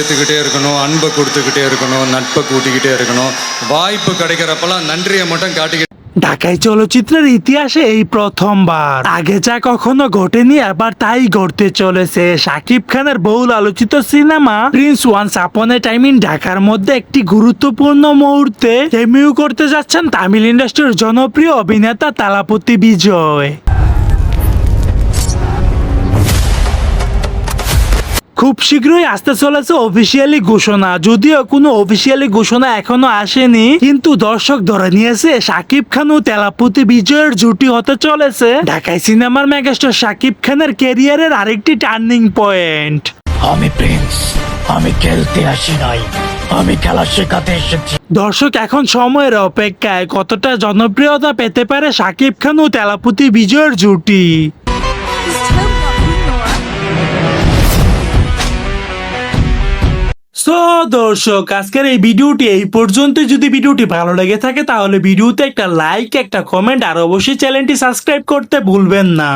ஏற்றுக்கிட்டே இருக்கணும், அன்பை கொடுத்துக்கிட்டே இருக்கணும், நட்பை கூட்டிக்கிட்டே இருக்கணும். வாய்ப்பு கிடைக்கிறப்பெல்லாம் நன்றியை மட்டும் காட்டிக்கிட்டு ঢাকাই চলচ্চিত্রের ইতিহাসে এই প্রথমবার, আগে যা কখনো ঘটেনি এবার তাই ঘটতে চলেছে। শাকিব খানের বহুল আলোচিত cinema Prince once upon A time in ঢাকার মধ্যে একটি গুরুত্বপূর্ণ মুহূর্তে ডেবিউ করতে যাচ্ছেন তামিল ইন্ডাস্ট্রির জনপ্রিয় অভিনেতা তালাপতি বিজয়। খুব শীঘ্রই আসতে চলেছে অফিসিয়ালি ঘোষণা, যদিও কোনো অফিসিয়ালি ঘোষণা এখনো আসেনি, কিন্তু দর্শক ধরে নিয়েছে শাকিব খান ও তেলাপতি বিজয়ের জুটি হতে চলেছে ঢাকায় সিনেমার মেগাস্টার শাকিব খানের ক্যারিয়ারের আরেকটি টার্নিং পয়েন্ট। আমি প্রিন্স, আমি খেলতে আসি নাই, আমি খেলা শেখাতে এসেছি। দর্শক এখন সময়ের অপেক্ষায় কতটা জনপ্রিয়তা পেতে পারে শাকিব খান ও তেলাপতি বিজয়ের জুটি। সো দর্শক, আজকের এই ভিডিওটি এই পর্যন্ত। যদি ভিডিওটি ভালো লেগে থাকে তাহলে ভিডিওতে একটা লাইক, একটা কমেন্ট আর অবশ্যই চ্যানেলটি সাবস্ক্রাইব করতে ভুলবেন না।